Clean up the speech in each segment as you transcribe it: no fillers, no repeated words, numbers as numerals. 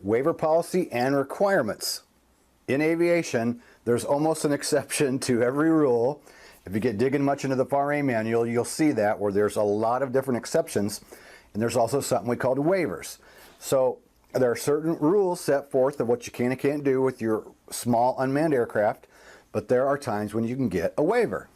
Waiver Policy and Requirements. In aviation, there's almost an exception to every rule. If you get digging much into the FAA AIM manual, you'll see that where there's a lot of different exceptions, and there's also something we call waivers. So there are certain rules set forth of what you can and can't do with your small unmanned aircraft, but there are times when you can get a waiver.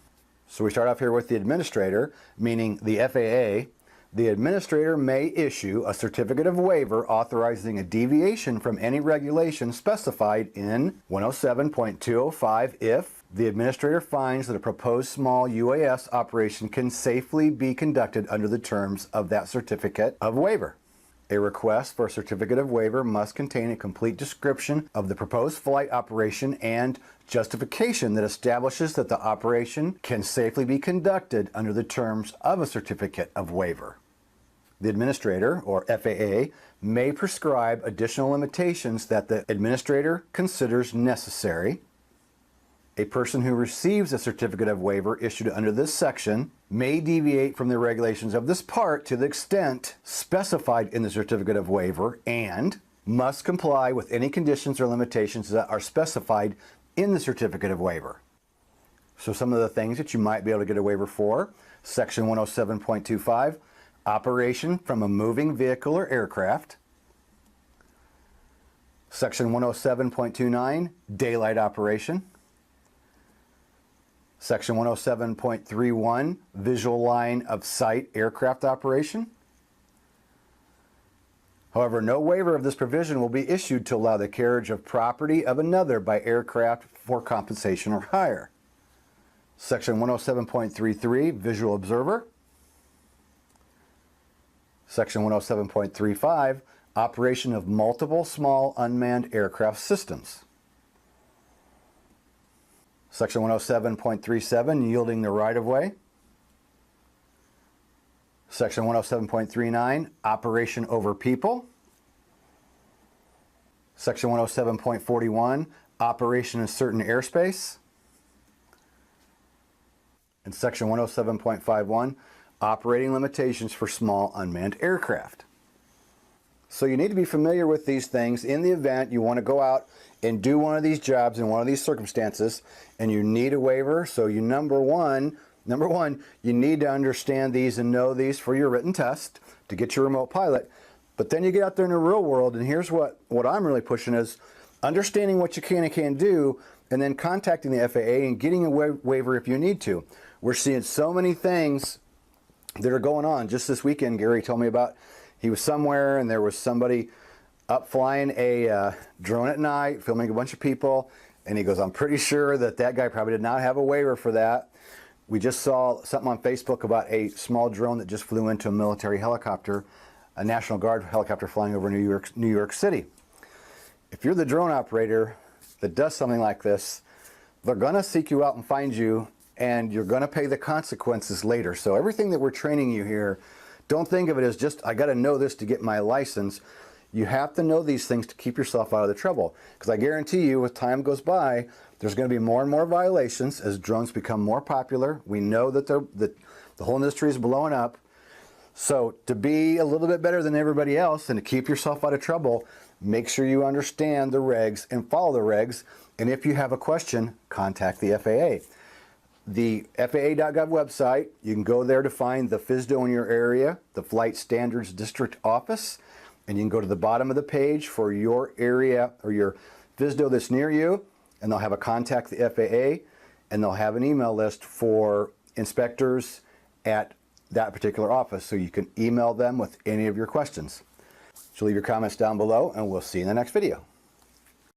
So we start off here with the administrator, meaning the FAA. The administrator may issue a certificate of waiver authorizing a deviation from any regulation specified in 107.205 if the administrator finds that a proposed small UAS operation can safely be conducted under the terms of that certificate of waiver. A request for a certificate of waiver must contain a complete description of the proposed flight operation and justification that establishes that the operation can safely be conducted under the terms of a certificate of waiver. The administrator, or FAA, may prescribe additional limitations that the administrator considers necessary. A person who receives a certificate of waiver issued under this section may deviate from the regulations of this part to the extent specified in the certificate of waiver and must comply with any conditions or limitations that are specified in the certificate of waiver. So some of the things that you might be able to get a waiver for: Section 107.25, operation from a moving vehicle or aircraft. Section 107.29, daylight operation. Section 107.31, visual line of sight aircraft operation. However, no waiver of this provision will be issued to allow the carriage of property of another by aircraft for compensation or hire. Section 107.33, visual observer. Section 107.35, operation of multiple small unmanned aircraft systems. Section 107.37, yielding the right-of-way. Section 107.39, operation over people. Section 107.41, operation in certain airspace. And Section 107.51, operating limitations for small unmanned aircraft. So you need to be familiar with these things in the event you want to go out and do one of these jobs in one of these circumstances and you need a waiver. So you number one, you need to understand these and know these for your written test to get your remote pilot. But then you get out there in the real world, and here's what I'm really pushing is understanding what you can and can't do, and then contacting the FAA and getting a waiver if you need to. We're seeing so many things that are going on. Just this weekend, Gary told me about, he was somewhere and there was somebody up flying a drone at night, filming a bunch of people, and he goes, I'm pretty sure that guy probably did not have a waiver for that. We just saw something on Facebook about a small drone that just flew into a military helicopter, a National Guard helicopter flying over New York City. If you're the drone operator that does something like this, they're gonna seek you out and find you, and you're gonna pay the consequences later. So everything that we're training you here, don't think of it as just, I gotta know this to get my license. You have to know these things to keep yourself out of the trouble. Because I guarantee you, as time goes by, there's gonna be more and more violations as drones become more popular. We know that the whole industry is blowing up. So to be a little bit better than everybody else and to keep yourself out of trouble, make sure you understand the regs and follow the regs. And if you have a question, contact the FAA. The FAA.gov website, you can go there to find the FSDO in your area, the Flight Standards District Office, and you can go to the bottom of the page for your area or your FSDO that's near you, and they'll have a contact the FAA, and they'll have an email list for inspectors at that particular office, so you can email them with any of your questions. So leave your comments down below, and we'll see you in the next video.